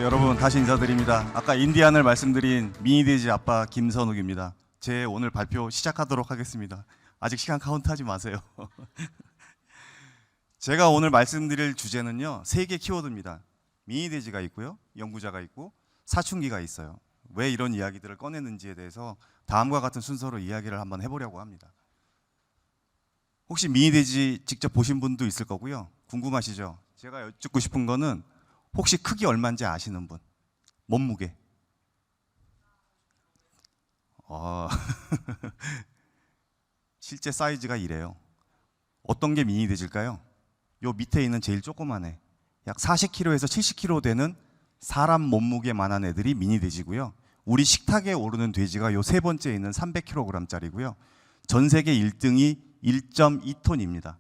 여러분 다시 인사드립니다. 아까 인디안을 말씀드린 미니돼지 아빠 김선욱입니다. 제 오늘 발표 시작하도록 하겠습니다. 아직 시간 카운트하지 마세요. 제가 오늘 말씀드릴 주제는요, 3개 키워드입니다. 미니돼지가 있고요, 연구자가 있고 사춘기가 있어요. 왜 이런 이야기들을 꺼내는지에 대해서 다음과 같은 순서로 이야기를 한번 해보려고 합니다. 혹시 미니돼지 직접 보신 분도 있을 거고요. 궁금하시죠? 제가 여쭙고 싶은 거는 혹시 크기 얼마인지 아시는 분? 몸무게. 실제 사이즈가 이래요. 어떤 게 미니돼지일까요? 요 밑에 있는 제일 조그만 애, 약 40kg에서 70kg 되는 사람 몸무게만한 애들이 미니돼지고요. 우리 식탁에 오르는 돼지가 요 세 번째에 있는 300kg짜리고요. 전 세계 1등이 1.2톤입니다.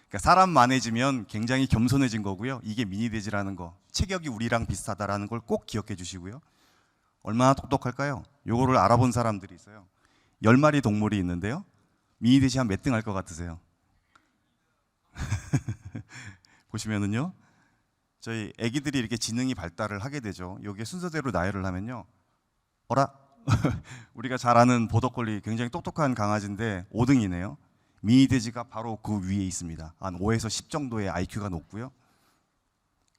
그러니까 사람 많아지면 굉장히 겸손해진 거고요. 이게 미니돼지라는 거, 체격이 우리랑 비슷하다라는 걸 꼭 기억해 주시고요. 얼마나 똑똑할까요? 요거를 알아본 사람들이 있어요. 10마리 동물이 있는데요. 미니돼지 한 몇 등 할 것 같으세요? 보시면은요, 저희 애기들이 이렇게 지능이 발달을 하게 되죠. 여기에 순서대로 나열을 하면요, 어라? 우리가 잘 아는 보더콜리, 굉장히 똑똑한 강아지인데 5등이네요. 미니돼지가 바로 그 위에 있습니다. 한 5에서 10 정도의 IQ가 높고요.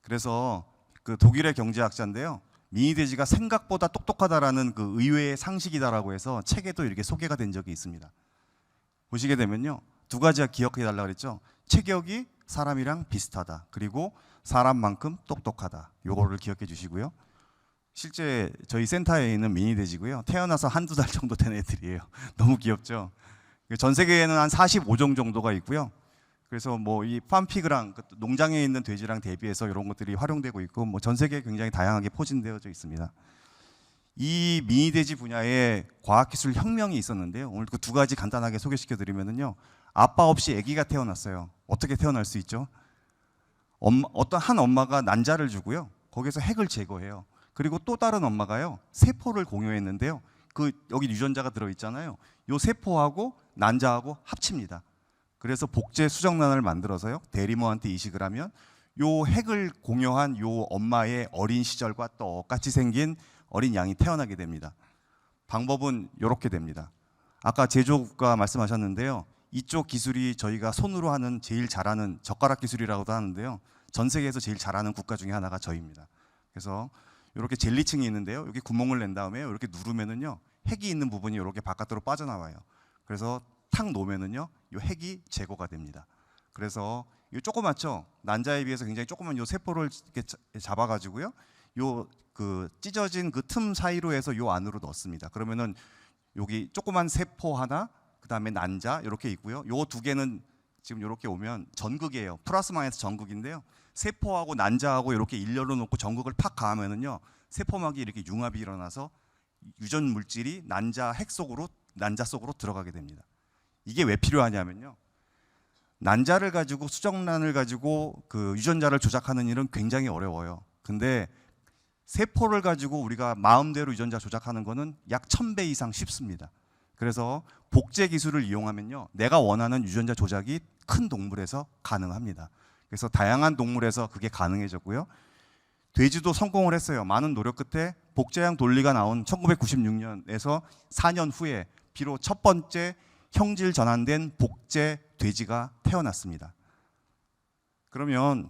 그래서 그 독일의 경제학자인데요, 미니돼지가 생각보다 똑똑하다라는 그 의외의 상식이다라고 해서 책에도 이렇게 소개가 된 적이 있습니다. 보시게 되면요, 두 가지가 기억해 달라고 그랬죠. 체격이 사람이랑 비슷하다, 그리고 사람만큼 똑똑하다. 요거를 기억해 주시고요. 실제 저희 센터에 있는 미니돼지고요, 태어나서 한두 달 정도 된 애들이에요. 너무 귀엽죠. 전 세계에는 한 45종 정도가 있고요. 그래서 뭐 이 팜피그랑 농장에 있는 돼지랑 대비해서 이런 것들이 활용되고 있고, 뭐 전 세계에 굉장히 다양하게 포진되어져 있습니다. 이 미니돼지 분야에 과학기술 혁명이 있었는데요. 오늘 그 두 가지 간단하게 소개시켜 드리면은요, 아빠 없이 아기가 태어났어요. 어떻게 태어날 수 있죠? 어떤 한 엄마가 난자를 주고요, 거기서 핵을 제거해요. 그리고 또 다른 엄마가요, 세포를 공유했는데요, 그 여기 유전자가 들어 있잖아요. 요 세포하고 난자하고 합칩니다. 그래서 복제 수정란을 만들어서요, 대리모한테 이식을 하면 요 핵을 공유한 요 엄마의 어린 시절과 똑같이 생긴 어린 양이 태어나게 됩니다. 방법은 이렇게 됩니다. 아까 제조가 말씀하셨는데요, 이쪽 기술이 저희가 손으로 하는 제일 잘하는 젓가락 기술이라고도 하는데요, 전 세계에서 제일 잘하는 국가 중에 하나가 저희입니다. 그래서 이렇게 젤리층이 있는데요, 여기 구멍을 낸 다음에 이렇게 누르면은요, 핵이 있는 부분이 이렇게 바깥으로 빠져나와요. 그래서 탁 놓으면은요, 이 핵이 제거가 됩니다. 그래서 이 조그맣죠? 난자에 비해서 굉장히 조그만 이 세포를 이렇게 잡아가지고요, 요 그 찢어진 그 틈 사이로 해서 요 안으로 넣습니다. 그러면은 여기 조그만 세포 하나, 그 다음에 난자 이렇게 있고요. 요 두 개는 지금 이렇게 오면 전극이에요. 플러스 마이너스 전극인데요, 세포하고 난자하고 이렇게 일렬로 놓고 전극을 팍 가하면은요, 세포막이 이렇게 융합이 일어나서 유전 물질이 난자 속으로 들어가게 됩니다. 이게 왜 필요하냐면요, 난자를 가지고 수정란을 가지고 그 유전자를 조작하는 일은 굉장히 어려워요. 근데 세포를 가지고 우리가 마음대로 유전자 조작하는 거는 약 1000배 이상 쉽습니다. 그래서 복제 기술을 이용하면요, 내가 원하는 유전자 조작이 큰 동물에서 가능합니다. 그래서 다양한 동물에서 그게 가능해졌고요. 돼지도 성공을 했어요. 많은 노력 끝에 복제형 돌리가 나온 1996년에서 4년 후에 비록 첫 번째 형질 전환된 복제 돼지가 태어났습니다. 그러면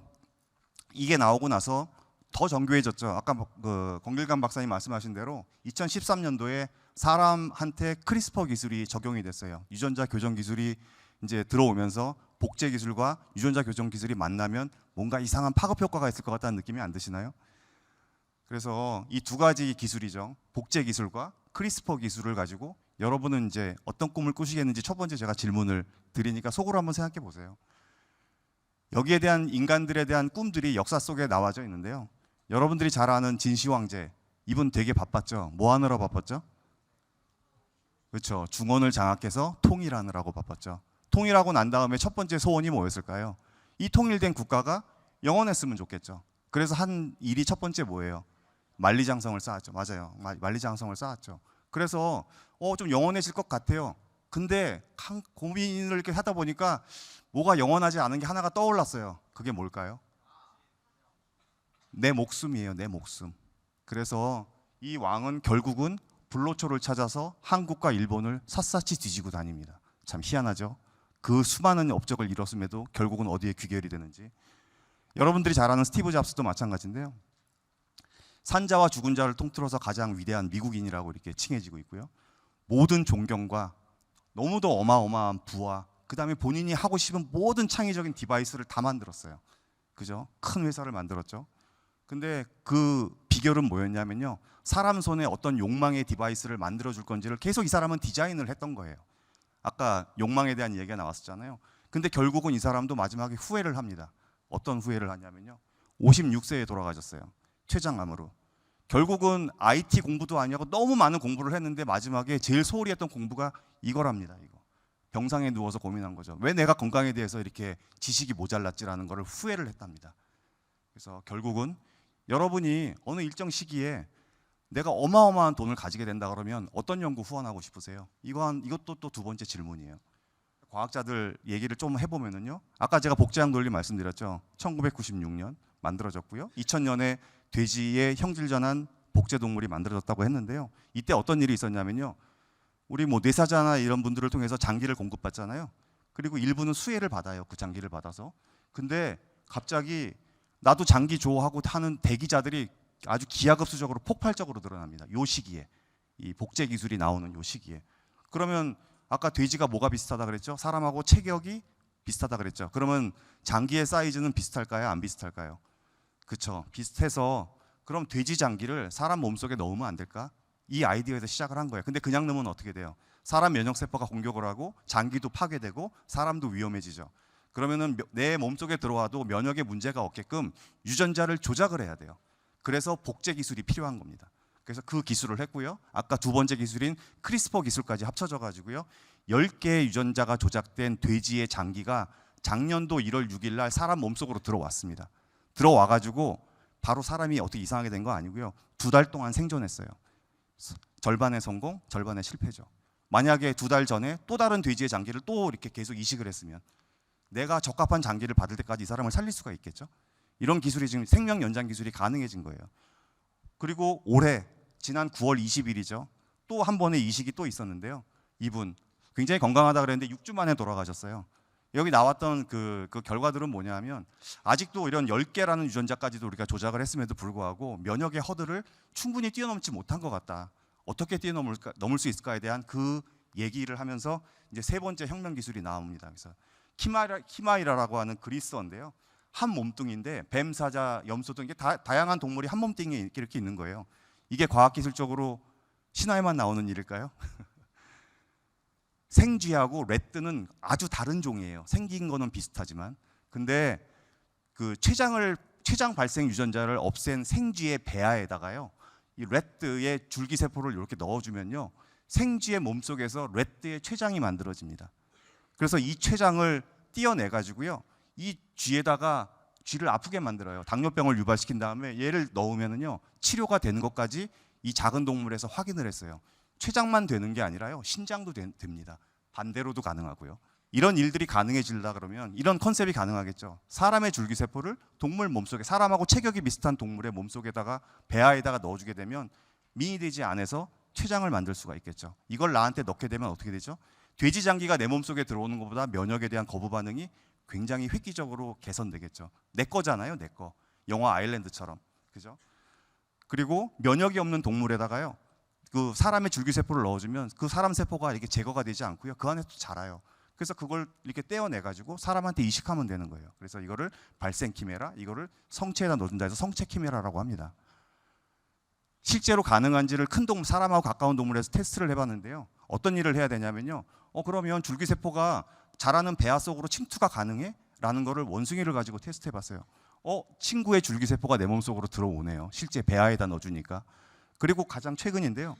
이게 나오고 나서 더 정교해졌죠. 아까 그 권길감 박사님 말씀하신 대로 2013년도에 사람한테 크리스퍼 기술이 적용이 됐어요. 유전자 교정 기술이 이제 들어오면서 복제 기술과 유전자 교정 기술이 만나면 뭔가 이상한 파급 효과가 있을 것 같다는 느낌이 안 드시나요? 그래서 이 두 가지 기술이죠, 복제 기술과 크리스퍼 기술을 가지고 여러분은 이제 어떤 꿈을 꾸시겠는지 첫 번째 제가 질문을 드리니까 속으로 한번 생각해 보세요. 여기에 대한 인간들에 대한 꿈들이 역사 속에 나와져 있는데요, 여러분들이 잘 아는 진시 황제, 이분 되게 바빴죠. 뭐 하느라 바빴죠? 그렇죠. 중원을 장악해서 통일하느라고 바빴죠. 통일하고 난 다음에 첫 번째 소원이 뭐였을까요? 이 통일된 국가가 영원했으면 좋겠죠. 그래서 한 일이 첫 번째 뭐예요? 만리장성을 쌓았죠. 맞아요. 만리장성을 쌓았죠. 그래서 좀 영원해질 것 같아요. 근데 고민을 이렇게 하다 보니까 뭐가 영원하지 않은 게 하나가 떠올랐어요. 그게 뭘까요? 내 목숨이에요, 내 목숨. 그래서 이 왕은 결국은 불로초를 찾아서 한국과 일본을 샅샅이 뒤지고 다닙니다. 참 희한하죠. 그 수많은 업적을 이뤘음에도 결국은 어디에 귀결이 되는지. 여러분들이 잘 아는 스티브 잡스도 마찬가지인데요. 산자와 죽은 자를 통틀어서 가장 위대한 미국인이라고 이렇게 칭해지고 있고요. 모든 존경과 너무도 어마어마한 부와 그다음에 본인이 하고 싶은 모든 창의적인 디바이스를 다 만들었어요. 그죠? 큰 회사를 만들었죠. 근데 그 비결은 뭐였냐면요. 사람 손에 어떤 욕망의 디바이스를 만들어 줄 건지를 계속 이 사람은 디자인을 했던 거예요. 아까 욕망에 대한 얘기가 나왔었잖아요. 근데 결국은 이 사람도 마지막에 후회를 합니다. 어떤 후회를 하냐면요. 56세에 돌아가셨어요. 췌장암으로. 결국은 IT 공부도 아니고 너무 많은 공부를 했는데 마지막에 제일 소홀히 했던 공부가 이거랍니다. 이거. 병상에 누워서 고민한 거죠. 왜 내가 건강에 대해서 이렇게 지식이 모자랐지라는 거를 후회를 했답니다. 그래서 결국은 여러분이 어느 일정 시기에 내가 어마어마한 돈을 가지게 된다 그러면 어떤 연구 후원하고 싶으세요? 이것도 또 두 번째 질문이에요. 과학자들 얘기를 좀 해보면은요. 아까 제가 복제형 논리 말씀드렸죠. 1996년 만들어졌고요. 2000년에 돼지의 형질전환 복제 동물이 만들어졌다고 했는데요. 이때 어떤 일이 있었냐면요. 우리 뭐 뇌사자나 이런 분들을 통해서 장기를 공급받잖아요. 그리고 일부는 수혜를 받아요. 그 장기를 받아서. 근데 갑자기 나도 장기 좋아하고 하는 대기자들이 아주 기하급수적으로 폭발적으로 늘어납니다. 요 시기에. 이 복제 기술이 나오는 요 시기에. 그러면 아까 돼지가 뭐가 비슷하다 그랬죠? 사람하고 체격이 비슷하다 그랬죠. 그러면 장기의 사이즈는 비슷할까요? 안 비슷할까요? 그렇죠. 비슷해서 그럼 돼지 장기를 사람 몸속에 넣으면 안 될까? 이 아이디어에서 시작을 한 거예요. 근데 그냥 넣으면 어떻게 돼요? 사람 면역세포가 공격을 하고 장기도 파괴되고 사람도 위험해지죠. 그러면은 내 몸속에 들어와도 면역에 문제가 없게끔 유전자를 조작을 해야 돼요. 그래서 복제 기술이 필요한 겁니다. 그래서 그 기술을 했고요. 아까 두 번째 기술인 크리스퍼 기술까지 합쳐져 가지고요. 10개의 유전자가 조작된 돼지의 장기가 작년도 1월 6일 날 사람 몸속으로 들어왔습니다. 들어와 가지고 바로 사람이 어떻게 이상하게 된 거 아니고요. 2달 동안 생존했어요. 절반의 성공, 절반의 실패죠. 만약에 2달 전에 또 다른 돼지의 장기를 또 이렇게 계속 이식을 했으면 내가 적합한 장기를 받을 때까지 이 사람을 살릴 수가 있겠죠. 이런 기술이 지금 생명 연장 기술이 가능해진 거예요. 그리고 올해 지난 9월 20일이죠. 또 한 번의 이식이 또 있었는데요. 이분 굉장히 건강하다 그랬는데 6주 만에 돌아가셨어요. 여기 나왔던 그 결과들은 뭐냐면 아직도 이런 10개라는 유전자까지도 우리가 조작을 했음에도 불구하고 면역의 허들을 충분히 뛰어넘지 못한 것 같다. 어떻게 넘을 수 있을까에 대한 그 얘기를 하면서 이제 세 번째 혁명 기술이 나옵니다. 그래서 키마이라라고 하는 그리스어인데요. 한 몸뚱인데 뱀, 사자, 염소 등 이게 다양한 동물이 한 몸뚱이에 이렇게 있는 거예요. 이게 과학기술적으로 신화에만 나오는 일일까요? 생쥐하고 래뜨는 아주 다른 종이에요. 생긴 거는 비슷하지만. 근데 그 췌장 발생 유전자를 없앤 생쥐의 배아에다가요. 이 래뜨의 줄기세포를 이렇게 넣어주면요. 생쥐의 몸속에서 래뜨의 췌장이 만들어집니다. 그래서 이 췌장을 띄어내 가지고요. 이 쥐에다가 쥐를 아프게 만들어요. 당뇨병을 유발시킨 다음에 얘를 넣으면은요. 치료가 되는 것까지 이 작은 동물에서 확인을 했어요. 췌장만 되는 게 아니라요. 신장도 됩니다. 반대로도 가능하고요. 이런 일들이 가능해질다 그러면 이런 컨셉이 가능하겠죠. 사람의 줄기세포를 동물 몸속에 사람하고 체격이 비슷한 동물의 몸속에다가 배아에다가 넣어주게 되면 미니돼지 안에서 췌장을 만들 수가 있겠죠. 이걸 나한테 넣게 되면 어떻게 되죠? 돼지 장기가 내 몸속에 들어오는 것보다 면역에 대한 거부 반응이 굉장히 획기적으로 개선되겠죠. 내 거잖아요, 내 거. 영화 아일랜드처럼. 그죠? 그리고 면역이 없는 동물에다가요. 그 사람의 줄기세포를 넣어주면 그 사람 세포가 이렇게 제거가 되지 않고요. 그 안에 또 자라요. 그래서 그걸 이렇게 떼어내 가지고 사람한테 이식하면 되는 거예요. 그래서 이거를 발생 키메라, 이거를 성체에다 넣어준다 해서 성체 키메라라고 합니다. 실제로 가능한지를 큰 동물, 사람하고 가까운 동물에서 테스트를 해봤는데요. 어떤 일을 해야 되냐면요. 그러면 줄기세포가 자라는 배아 속으로 침투가 가능해? 라는 거를 원숭이를 가지고 테스트해봤어요. 친구의 줄기세포가 내 몸속으로 들어오네요. 실제 배아에다 넣어주니까. 그리고 가장 최근인데요.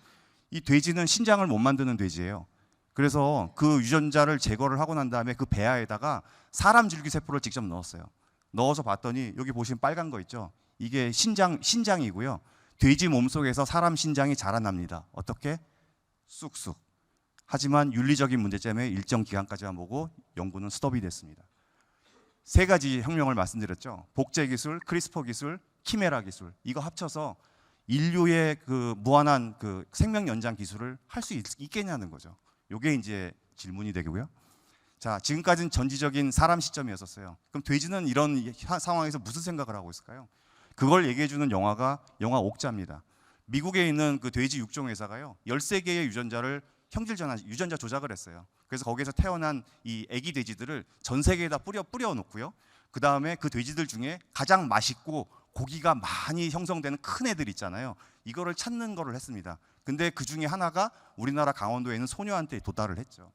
이 돼지는 신장을 못 만드는 돼지예요. 그래서 그 유전자를 제거를 하고 난 다음에 그 배아에다가 사람 줄기세포를 직접 넣었어요. 넣어서 봤더니 여기 보시면 빨간 거 있죠. 이게 신장이고요. 돼지 몸속에서 사람 신장이 자라납니다. 어떻게? 쑥쑥. 하지만 윤리적인 문제 때문에 일정 기간까지만 보고 연구는 스톱이 됐습니다. 세 가지 혁명을 말씀드렸죠. 복제 기술, 크리스퍼 기술, 키메라 기술, 이거 합쳐서 인류의 그 무한한 그 생명 연장 기술을 할 수 있겠냐는 거죠. 이게 이제 질문이 되고요. 자, 지금까지는 전지적인 사람 시점이었었어요. 그럼 돼지는 이런 상황에서 무슨 생각을 하고 있을까요? 그걸 얘기해주는 영화가 영화 옥자입니다. 미국에 있는 그 돼지 육종 회사가요, 13개의 유전자 조작을 했어요. 그래서 거기에서 태어난 이 아기 돼지들을 전 세계에다 뿌려 놓고요. 그 다음에 그 돼지들 중에 가장 맛있고 고기가 많이 형성되는 큰 애들 있잖아요. 이거를 찾는 거를 했습니다. 근데 그 중에 하나가 우리나라 강원도에 있는 소녀한테 도달을 했죠.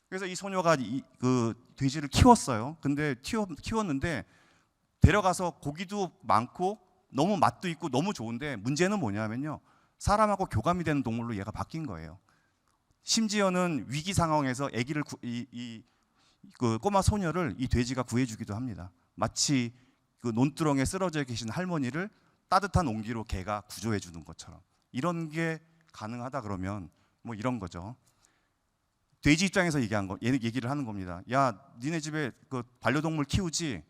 그래서 이 소녀가 그 돼지를 키웠어요. 근데 키웠는데 데려가서 고기도 많고 너무 맛도 있고 너무 좋은데 문제는 뭐냐면요, 사람하고 교감이 되는 동물로 얘가 바뀐 거예요. 심지어는 위기 상황에서 아기를 그 꼬마 소녀를 이 돼지가 구해주기도 합니다. 마치 그 논두렁에 쓰러져 계신 할머니를 따뜻한 온기로 개가 구조해 주는 것처럼. 이런 게 가능하다 그러면 뭐 이런 거죠. 돼지 입장에서 얘기를 하는 겁니다. 야, 니네 집에 그 반려동물 키우지?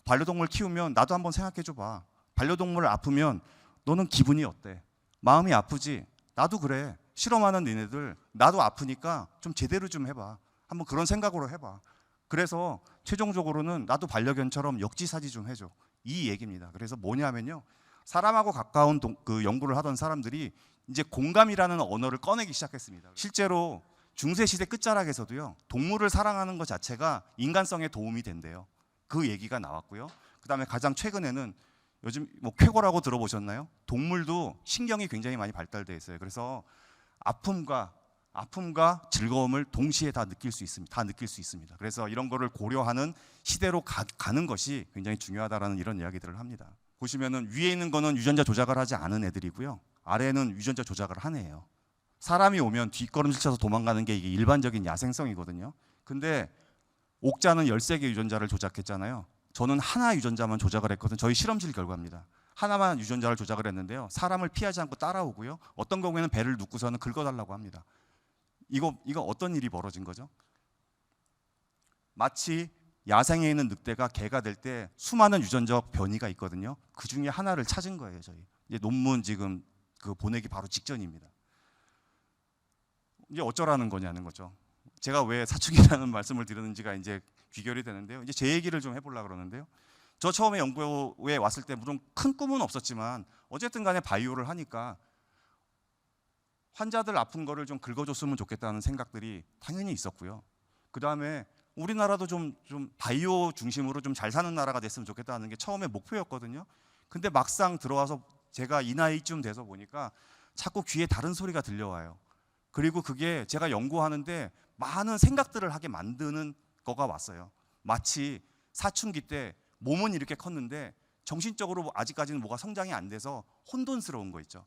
반려동물 키우면 나도 한번 생각해 줘봐. 반려동물 아프면 너는 기분이 어때? 마음이 아프지? 나도 그래. 실험하는 니네들 나도 아프니까 좀 제대로 좀 해봐. 한번 그런 생각으로 해봐. 그래서 최종적으로는 나도 반려견처럼 역지사지 좀 해줘. 이 얘기입니다. 그래서 뭐냐면요, 사람하고 가까운 그 연구를 하던 사람들이 이제 공감이라는 언어를 꺼내기 시작했습니다. 실제로 중세시대 끝자락에서도요, 동물을 사랑하는 것 자체가 인간성에 도움이 된대요. 그 얘기가 나왔고요. 그 다음에 가장 최근에는 요즘 뭐 쾌거라고 들어보셨나요? 동물도 신경이 굉장히 많이 발달되어 있어요. 그래서 아픔과 즐거움을 동시에 다 느낄 수 있습니다. 그래서 이런 거를 고려하는 시대로 가는 것이 굉장히 중요하다라는 이런 이야기들을 합니다. 보시면은 위에 있는 거는 유전자 조작을 하지 않은 애들이고요, 아래는 유전자 조작을 한 애예요. 사람이 오면 뒷걸음질 쳐서 도망가는 게 이게 일반적인 야생성이거든요. 근데 옥자는 13개 유전자를 조작했잖아요. 저는 하나 유전자만 조작을 했거든요. 저희 실험실 결과입니다. 하나만 유전자를 조작을 했는데요, 사람을 피하지 않고 따라오고요, 어떤 경우에는 배를 눕고서는 긁어달라고 합니다. 이거 어떤 일이 벌어진 거죠? 마치 야생에 있는 늑대가 개가 될 때 수많은 유전적 변이가 있거든요. 그 중에 하나를 찾은 거예요. 저희 이제 논문 지금 그 보내기 바로 직전입니다. 이제 어쩌라는 거냐는 거죠. 제가 왜 사춘기라는 말씀을 드렸는지가 이제 귀결이 되는데요. 이제 제 얘기를 좀 해보려고 그러는데요. 저 처음에 연구에 왔을 때 물론 큰 꿈은 없었지만 어쨌든 간에 바이오를 하니까 환자들 아픈 거를 좀 긁어줬으면 좋겠다는 생각들이 당연히 있었고요. 그 다음에 우리나라도 좀 바이오 중심으로 좀 잘 사는 나라가 됐으면 좋겠다는 게 처음에 목표였거든요. 근데 막상 들어와서 제가 이 나이쯤 돼서 보니까 자꾸 귀에 다른 소리가 들려와요. 그리고 그게 제가 연구하는데 많은 생각들을 하게 만드는 거가 왔어요. 마치 사춘기 때 몸은 이렇게 컸는데 정신적으로 아직까지는 뭐가 성장이 안 돼서 혼돈스러운 거 있죠.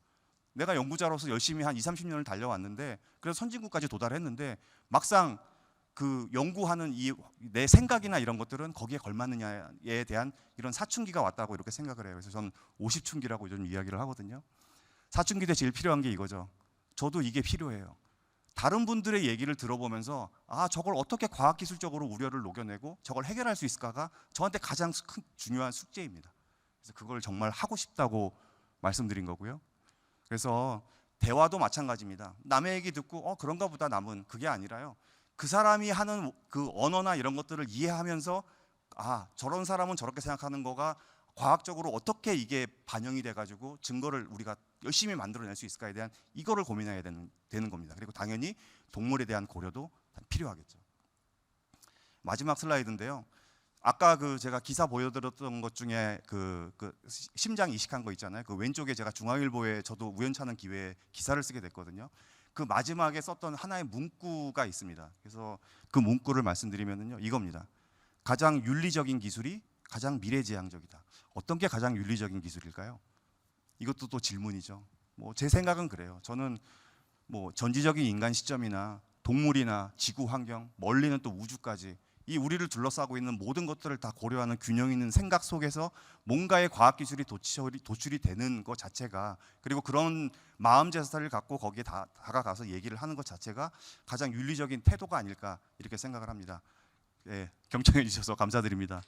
내가 연구자로서 열심히 한 20-30년을 달려왔는데 그래서 선진국까지 도달했는데 막상 그 연구하는 이 내 생각이나 이런 것들은 거기에 걸맞느냐에 대한 이런 사춘기가 왔다고 이렇게 생각을 해요. 그래서 저는 50춘기라고 좀 이야기를 하거든요. 사춘기 때 제일 필요한 게 이거죠. 저도 이게 필요해요. 다른 분들의 얘기를 들어보면서 저걸 어떻게 과학기술적으로 우려를 녹여내고 저걸 해결할 수 있을까가 저한테 가장 큰 중요한 숙제입니다. 그래서 그걸 정말 하고 싶다고 말씀드린 거고요. 그래서 대화도 마찬가지입니다. 남의 얘기 듣고 그런가 보다 남은 그게 아니라요, 그 사람이 하는 그 언어나 이런 것들을 이해하면서 저런 사람은 저렇게 생각하는 거가 과학적으로 어떻게 이게 반영이 돼가지고 증거를 우리가 열심히 만들어낼 수 있을까에 대한 이거를 고민해야 되는 겁니다. 그리고 당연히 동물에 대한 고려도 필요하겠죠. 마지막 슬라이드인데요. 아까 제가 기사 보여드렸던 것 중에 그 심장 이식한 거 있잖아요. 그 왼쪽에 제가 중앙일보에 저도 우연찮은 기회에 기사를 쓰게 됐거든요. 그 마지막에 썼던 하나의 문구가 있습니다. 그래서 그 문구를 말씀드리면요, 이겁니다. 가장 윤리적인 기술이 가장 미래지향적이다. 어떤 게 가장 윤리적인 기술일까요? 이것도 또 질문이죠. 제 생각은 그래요. 저는 전지적인 인간 시점이나 동물이나 지구 환경, 멀리는 또 우주까지 이 우리를 둘러싸고 있는 모든 것들을 다 고려하는 균형 있는 생각 속에서 뭔가의 과학기술이 도출이 되는 것 자체가, 그리고 그런 마음 자세를 갖고 거기에 다가가서 얘기를 하는 것 자체가 가장 윤리적인 태도가 아닐까 이렇게 생각을 합니다. 경청해 주셔서 감사드립니다.